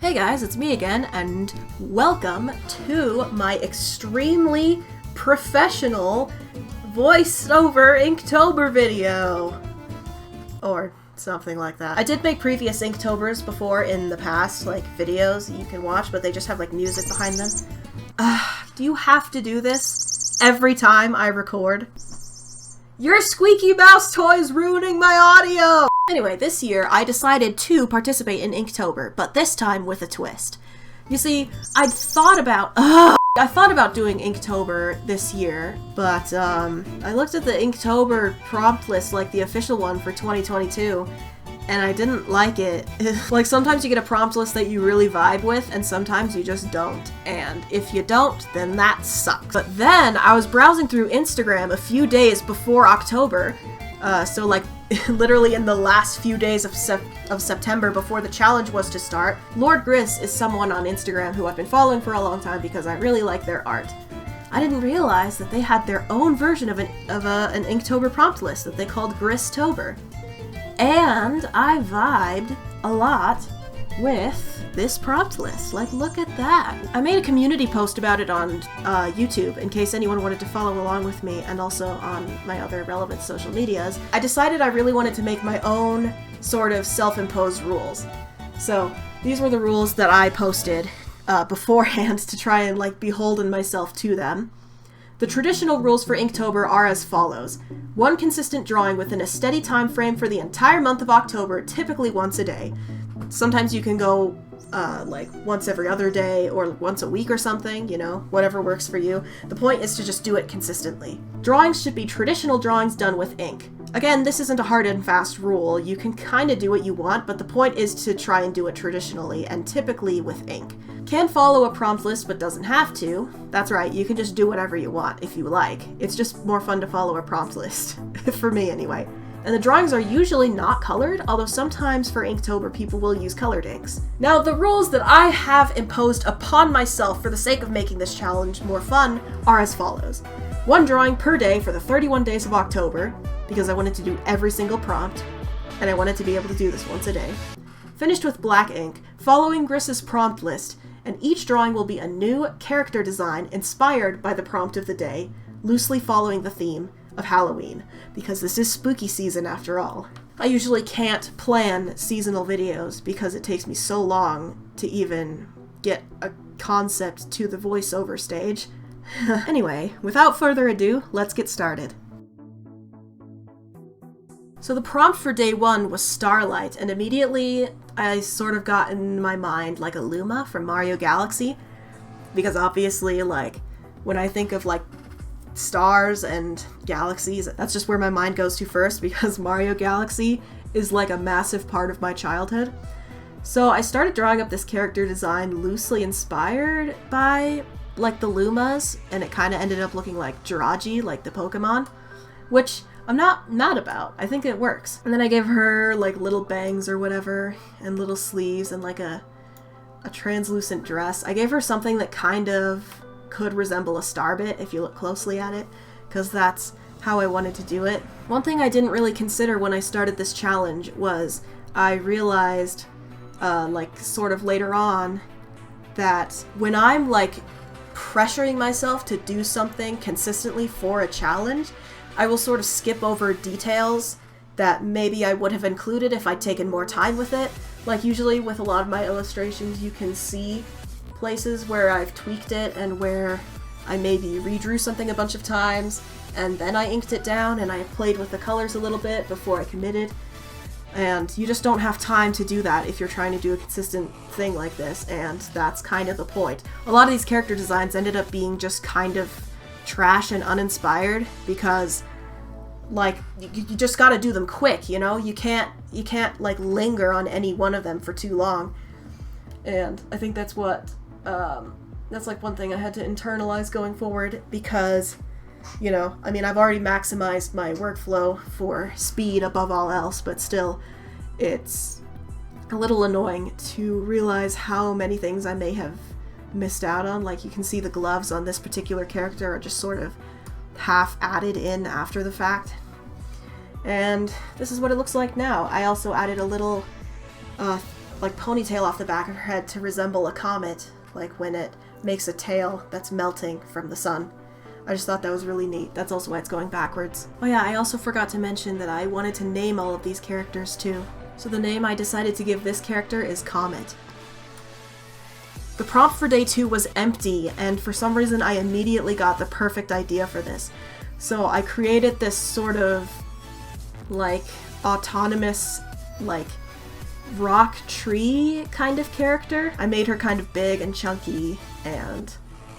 Hey guys, it's me again, and welcome to my extremely professional voice-over Inktober video. Or something like that. I did make previous Inktobers before in the past, like videos that you can watch, but they just have like music behind them. Do you have to do this every time I record? Your squeaky mouse toy is ruining my audio! Anyway, this year I decided to participate in Inktober, but this time with a twist. You see, I thought about doing Inktober this year, but I looked at the Inktober prompt list, like the official one for 2022, and I didn't like it. Like, sometimes you get a prompt list that you really vibe with, and sometimes you just don't. And if you don't, then that sucks. But then I was browsing through Instagram a few days before October, so like literally in the last few days of September before the challenge was to start. Lord Gris is someone on Instagram who I've been following for a long time because I really like their art. I didn't realize that they had their own version of an Inktober prompt list that they called Gristober. And I vibed a lot with this prompt list. Like, look at that. I made a community post about it on YouTube in case anyone wanted to follow along with me, and also on my other relevant social medias. I decided I really wanted to make my own sort of self-imposed rules. So these were the rules that I posted beforehand to try and like beholden myself to them. The traditional rules for Inktober are as follows. 1 consistent drawing within a steady time frame for the entire month of October, typically once a day. Sometimes you can go like once every other day or once a week or something, you know, whatever works for you. The point is to just do it consistently. Drawings should be traditional drawings done with ink. Again, this isn't a hard and fast rule. You can kind of do what you want, but the point is to try and do it traditionally and typically with ink. Can follow a prompt list but doesn't have to. That's right, you can just do whatever you want if you like. It's just more fun to follow a prompt list. For me anyway. And the drawings are usually not colored, although sometimes for Inktober people will use colored inks. Now, the rules that I have imposed upon myself for the sake of making this challenge more fun are as follows. 1 drawing per day for the 31 days of October, because I wanted to do every single prompt, and I wanted to be able to do this once a day. Finished with black ink, following Gris's prompt list, and each drawing will be a new character design inspired by the prompt of the day, loosely following the theme of Halloween, because this is spooky season after all. I usually can't plan seasonal videos because it takes me so long to even get a concept to the voiceover stage. Anyway, without further ado, let's get started. So the prompt for day 1 was Starlight, and immediately I sort of got in my mind like a Luma from Mario Galaxy, because obviously, like, when I think of like stars and galaxies, that's just where my mind goes to first, because Mario Galaxy is like a massive part of my childhood. So I started drawing up this character design loosely inspired by like the Lumas, and it kind of ended up looking like Jirachi, like the Pokemon, which I'm not mad about. I think it works. And then I gave her like little bangs or whatever, and little sleeves, and like a translucent dress. I gave her something that kind of could resemble a starbit if you look closely at it, because that's how I wanted to do it. One thing I didn't really consider when I started this challenge was I realized, like sort of later on, that when I'm like pressuring myself to do something consistently for a challenge, I will sort of skip over details that maybe I would have included if I'd taken more time with it. Like usually with a lot of my illustrations you can see places where I've tweaked it and where I maybe redrew something a bunch of times and then I inked it down and I played with the colors a little bit before I committed. And you just don't have time to do that if you're trying to do a consistent thing like this, and that's kind of the point. A lot of these character designs ended up being just kind of trash and uninspired because like you just gotta do them quick, you know? You can't like linger on any one of them for too long. And I think that's what that's like one thing I had to internalize going forward, because, you know, I mean, I've already maximized my workflow for speed above all else, but still, it's a little annoying to realize how many things I may have missed out on. Like, you can see the gloves on this particular character are just sort of half added in after the fact. And this is what it looks like now. I also added a little like ponytail off the back of her head to resemble a comet, like when it makes a tail that's melting from the sun. I just thought that was really neat. That's also why it's going backwards. Oh yeah, I also forgot to mention that I wanted to name all of these characters too. So the name I decided to give this character is Comet. The prompt for day 2 was empty, and for some reason I immediately got the perfect idea for this. So I created this sort of like autonomous like rock tree kind of character. I made her kind of big and chunky, and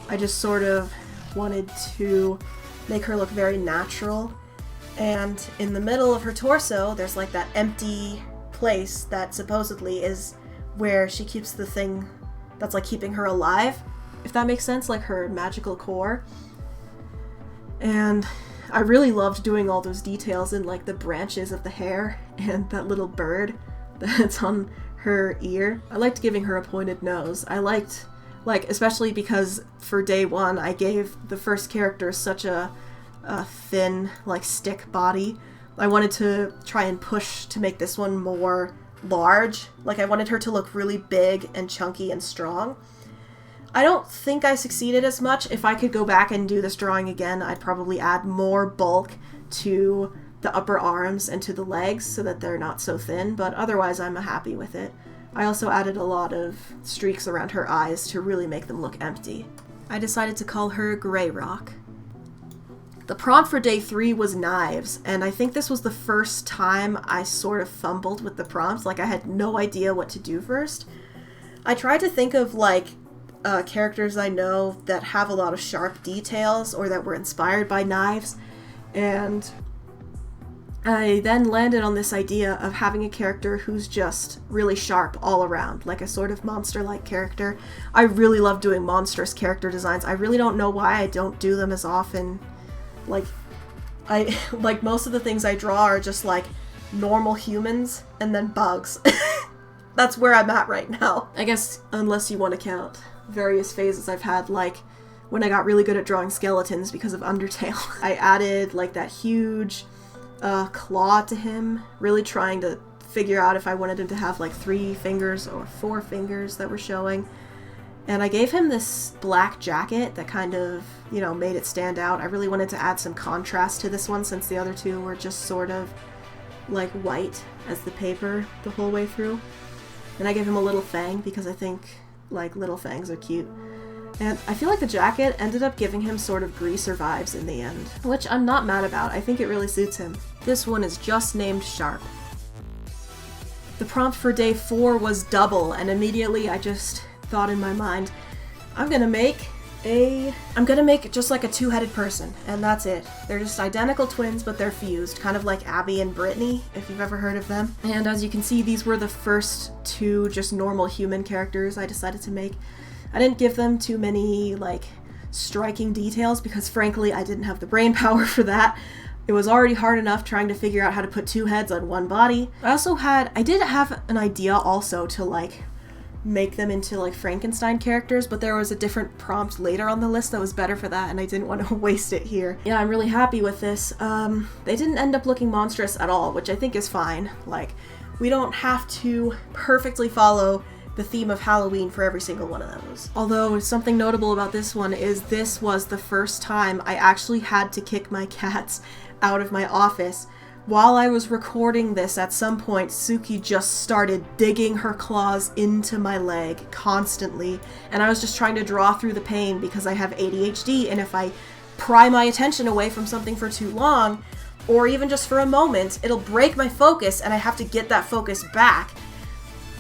I just sort of wanted to make her look very natural. And in the middle of her torso there's like that empty place that supposedly is where she keeps the thing that's like keeping her alive, if that makes sense, like her magical core. And I really loved doing all those details in like the branches of the hair and that little bird that's on her ear. I liked giving her a pointed nose. I liked, like, especially because for day 1 I gave the first character such a thin, like, stick body. I wanted to try and push to make this one more large. Like, I wanted her to look really big and chunky and strong. I don't think I succeeded as much. If I could go back and do this drawing again, I'd probably add more bulk to the upper arms and to the legs so that they're not so thin, but otherwise I'm happy with it. I also added a lot of streaks around her eyes to really make them look empty. I decided to call her Grey Rock. The prompt for day 3 was knives, and I think this was the first time I sort of fumbled with the prompts. Like, I had no idea what to do first. I tried to think of, like, characters I know that have a lot of sharp details or that were inspired by knives, and I then landed on this idea of having a character who's just really sharp all around, like a sort of monster-like character. I really love doing monstrous character designs. I really don't know why I don't do them as often. Like, most of the things I draw are just like normal humans and then bugs. That's where I'm at right now. I guess unless you want to count various phases I've had, like when I got really good at drawing skeletons because of Undertale. I added like that huge claw to him, really trying to figure out if I wanted him to have like 3 fingers or 4 fingers that were showing. And I gave him this black jacket that kind of, you know, made it stand out. I really wanted to add some contrast to this one since the other 2 were just sort of like white as the paper the whole way through. And I gave him a little fang because I think like little fangs are cute. And I feel like the jacket ended up giving him sort of greaser vibes in the end, which I'm not mad about. I think it really suits him. This one is just named Sharp. The prompt for day 4 was double, and immediately I just thought in my mind, I'm gonna make just like a 2-headed person, and that's it. They're just identical twins, but they're fused, kind of like Abby and Brittany, if you've ever heard of them. And as you can see, these were the first 2 just normal human characters I decided to make. I didn't give them too many, like, striking details because, frankly, I didn't have the brain power for that. It was already hard enough trying to figure out how to put 2 heads on 1 body. I did have an idea also to, like, make them into, like, Frankenstein characters, but there was a different prompt later on the list that was better for that, and I didn't want to waste it here. Yeah, I'm really happy with this. They didn't end up looking monstrous at all, which I think is fine. Like, we don't have to perfectly follow the theme of Halloween for every single one of those. Although something notable about this one is this was the first time I actually had to kick my cats out of my office. While I was recording this, at some point, Suki just started digging her claws into my leg constantly, and I was just trying to draw through the pain because I have ADHD, and if I pry my attention away from something for too long, or even just for a moment, it'll break my focus, and I have to get that focus back.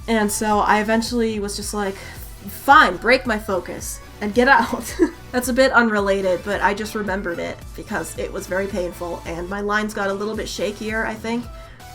And so I eventually was just like, fine, break my focus and get out. That's a bit unrelated, but I just remembered it because it was very painful and my lines got a little bit shakier, I think,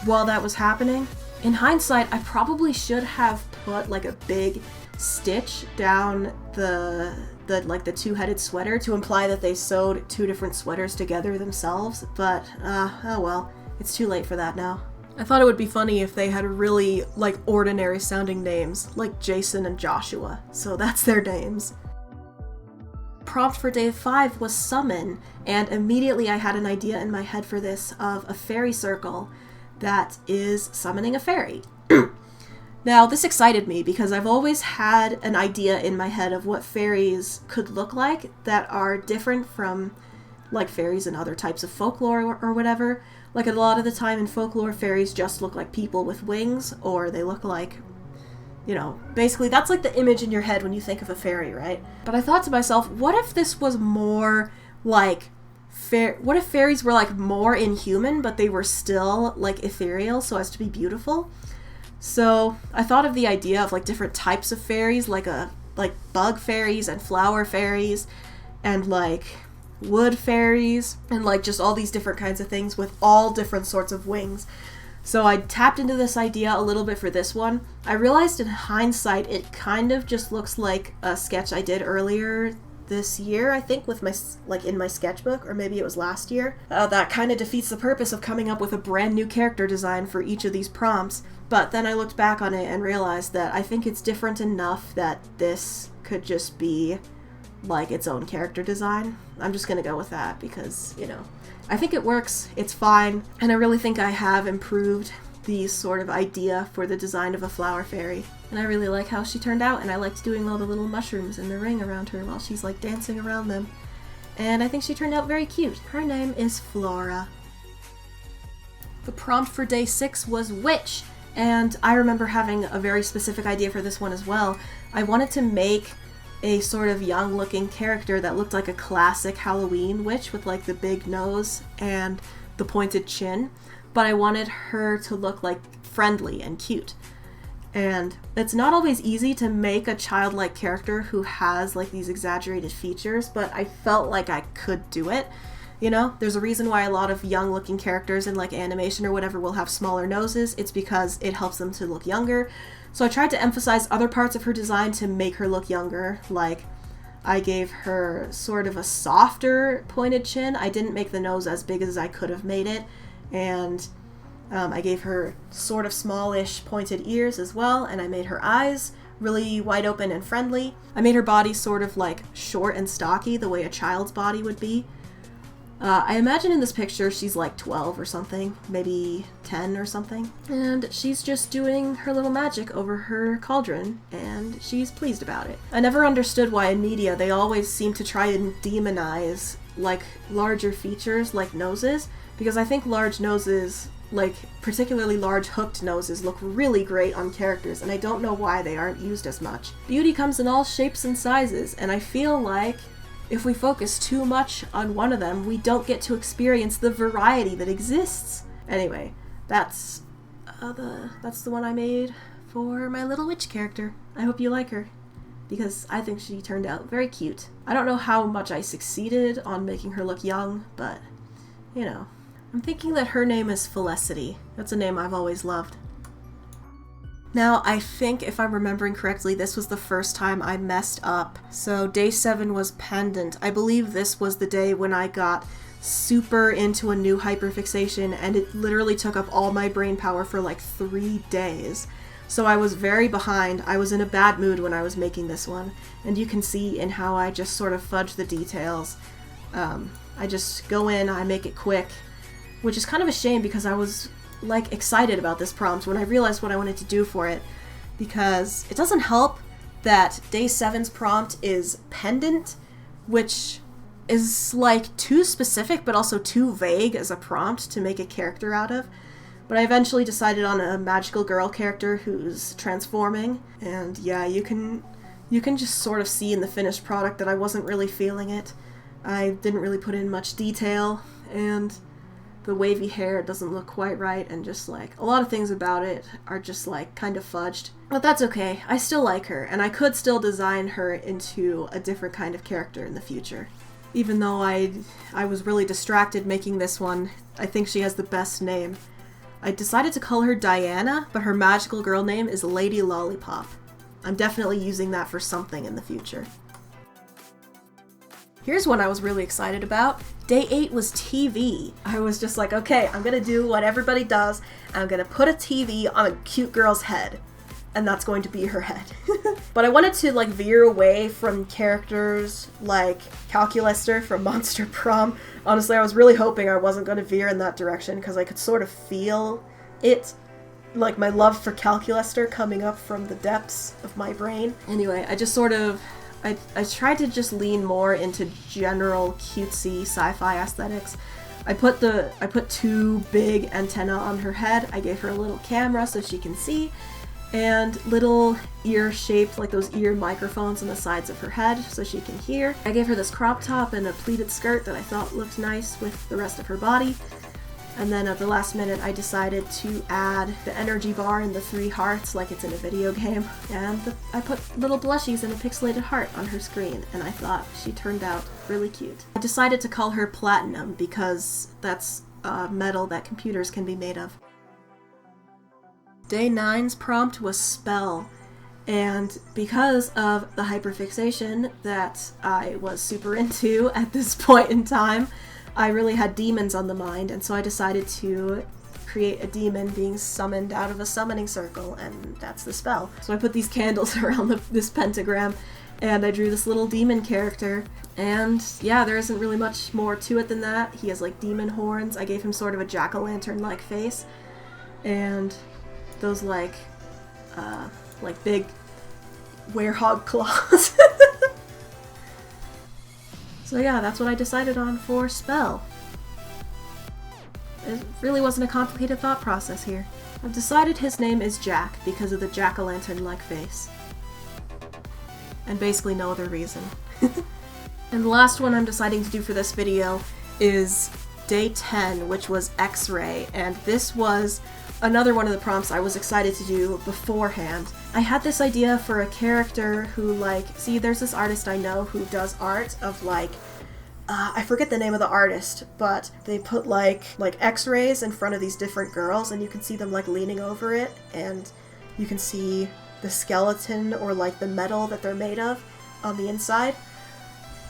while that was happening. In hindsight, I probably should have put like a big stitch down the 2-headed sweater to imply that they sewed 2 different sweaters together themselves, but oh well, it's too late for that now. I thought it would be funny if they had really, like, ordinary sounding names, like Jason and Joshua, so that's their names. Prompt for day 5 was summon, and immediately I had an idea in my head for this of a fairy circle that is summoning a fairy. Now, this excited me because I've always had an idea in my head of what fairies could look like that are different from, like, fairies and other types of folklore or whatever. Like, a lot of the time in folklore, fairies just look like people with wings, or they look like, you know, basically that's like the image in your head when you think of a fairy, right? But I thought to myself, what if this was more like, what if fairies were, like, more inhuman, but they were still, like, ethereal so as to be beautiful? So I thought of the idea of, like, different types of fairies, like bug fairies and flower fairies and, like, wood fairies and, like, just all these different kinds of things with all different sorts of wings. So I tapped into this idea a little bit for this one. I realized in hindsight it kind of just looks like a sketch I did earlier this year, I think, with my, like, in my sketchbook, or maybe it was last year. That kind of defeats the purpose of coming up with a brand new character design for each of these prompts. But then I looked back on it and realized that I think it's different enough that this could just be, like, its own character design. I'm just gonna go with that because, you know, I think it works, it's fine, and I really think I have improved the sort of idea for the design of a flower fairy. And I really like how she turned out, and I liked doing all the little mushrooms in the ring around her while she's, like, dancing around them. And I think she turned out very cute. Her name is Flora. The prompt for day 6 was witch, and I remember having a very specific idea for this one as well. I wanted to make a sort of young-looking character that looked like a classic Halloween witch with, like, the big nose and the pointed chin, but I wanted her to look, like, friendly and cute. And it's not always easy to make a childlike character who has, like, these exaggerated features, but I felt like I could do it. You know, there's a reason why a lot of young-looking characters in, like, animation or whatever will have smaller noses. It's because it helps them to look younger. So I tried to emphasize other parts of her design to make her look younger. Like, I gave her sort of a softer pointed chin. I didn't make the nose as big as I could have made it. And I gave her sort of smallish pointed ears as well, and I made her eyes really wide open and friendly. I made her body sort of, like, short and stocky, the way a child's body would be. I imagine in this picture she's like 12 or something, maybe 10 or something, and she's just doing her little magic over her cauldron, and she's pleased about it. I never understood why in media they always seem to try and demonize, like, larger features like noses, because I think large noses, like, particularly large hooked noses, look really great on characters, and I don't know why they aren't used as much. Beauty comes in all shapes and sizes, and I feel like if we focus too much on one of them, we don't get to experience the variety that exists. Anyway, that's the one I made for my little witch character. I hope you like her, because I think she turned out very cute. I don't know how much I succeeded on making her look young, but, you know. I'm thinking that her name is Felicity. That's a name I've always loved. Now, I think, if I'm remembering correctly, this was the first time I messed up. So day 7 was pendant. I believe this was the day when I got super into a new hyperfixation, and it literally took up all my brain power for like 3 days. So I was very behind. I was in a bad mood when I was making this one, and you can see in how I just sort of fudge the details. I just go in, I make it quick, which is kind of a shame because I was, like, excited about this prompt when I realized what I wanted to do for it, because it doesn't help that day 7's prompt is pendant, which is, like, too specific but also too vague as a prompt to make a character out of. But I eventually decided on a magical girl character who's transforming, and yeah, you can just sort of see in the finished product that I wasn't really feeling it. I didn't really put in much detail, and the wavy hair doesn't look quite right, and just, like, a lot of things about it are just, like, kind of fudged. But that's okay. I still like her, and I could still design her into a different kind of character in the future. Even though I was really distracted making this one, I think she has the best name. I decided to call her Diana, but her magical girl name is Lady Lollipop. I'm definitely using that for something in the future. Here's one I was really excited about. Day 8 was TV. I was just like, okay, I'm gonna do what everybody does. I'm gonna put a TV on a cute girl's head, and that's going to be her head. But I wanted to, like, veer away from characters like Calculaster from Monster Prom. Honestly, I was really hoping I wasn't going to veer in that direction because I could sort of feel it. like my love for Calculaster coming up from the depths of my brain. Anyway, I just sort of, I tried to just lean more into general cutesy sci-fi aesthetics. I put 2 big antennae on her head. I gave her a little camera so she can see, and little ear shaped, like those ear microphones on the sides of her head so she can hear. I gave her this crop top and a pleated skirt that I thought looked nice with the rest of her body. And then at the last minute I decided to add the energy bar and the 3 hearts like it's in a video game. And I put little blushies and a pixelated heart on her screen, and I thought she turned out really cute. I decided to call her Platinum because that's metal that computers can be made of. Day 9's prompt was spell, and because of the hyperfixation that I was super into at this point in time, I really had demons on the mind, and so I decided to create a demon being summoned out of a summoning circle, and that's the spell. So I put these candles around this pentagram, and I drew this little demon character, and yeah, there isn't really much more to it than that. He has like demon horns. I gave him sort of a jack-o'-lantern-like face, and those like big werehog claws. So yeah, that's what I decided on for spell. It really wasn't a complicated thought process here. I've decided his name is Jack because of the jack-o'-lantern-like face. And basically no other reason. And the last one I'm deciding to do for this video is Day 10, which was X-Ray, and this was another one of the prompts I was excited to do beforehand. I had this idea for a character who, like, see, there's this artist I know who does art of, like, I forget the name of the artist, but they put, like X-rays in front of these different girls, and you can see them, like, leaning over it, and you can see the skeleton or, like, the metal that they're made of on the inside.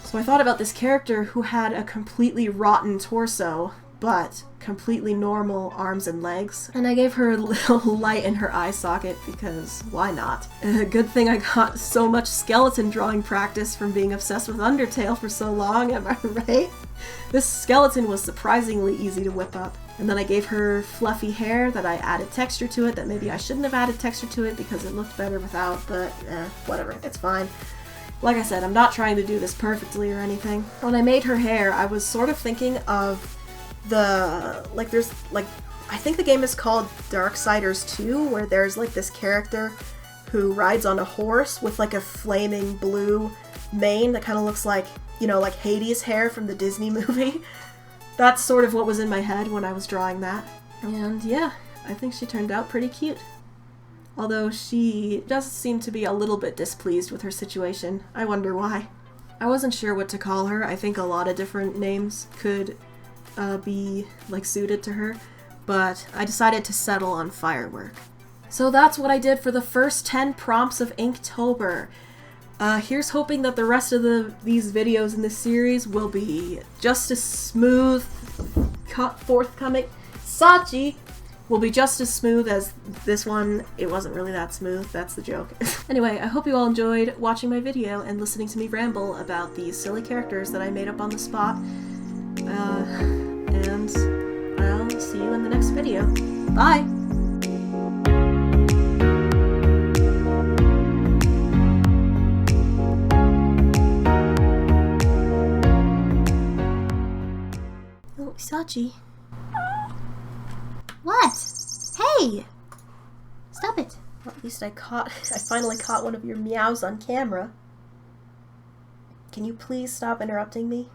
So I thought about this character who had a completely rotten torso, but completely normal arms and legs. And I gave her a little light in her eye socket because why not? Good thing I got so much skeleton drawing practice from being obsessed with Undertale for so long, am I right? This skeleton was surprisingly easy to whip up. And then I gave her fluffy hair that I added texture to it that maybe I shouldn't have added texture to it because it looked better without, but whatever, it's fine. Like I said, I'm not trying to do this perfectly or anything. When I made her hair, I was sort of thinking of there's I think the game is called Darksiders 2, where there's like this character who rides on a horse with like a flaming blue mane that kind of looks like, you know, like Hades' hair from the Disney movie. That's sort of what was in my head when I was drawing that. And yeah, I think she turned out pretty cute. Although she does seem to be a little bit displeased with her situation. I wonder why. I wasn't sure what to call her. I think a lot of different names could be like suited to her, but I decided to settle on Firework. So that's what I did for the first 10 prompts of Inktober. Here's hoping that the rest of these videos in this series will be just as smooth, forthcoming. Sachi will be just as smooth as this one. It wasn't really that smooth, that's the joke. Anyway, I hope you all enjoyed watching my video and listening to me ramble about these silly characters that I made up on the spot. And I'll see you in the next video. Bye! Oh, Sachi. What? Hey! Stop it. Well, at least I finally caught one of your meows on camera. Can you please stop interrupting me?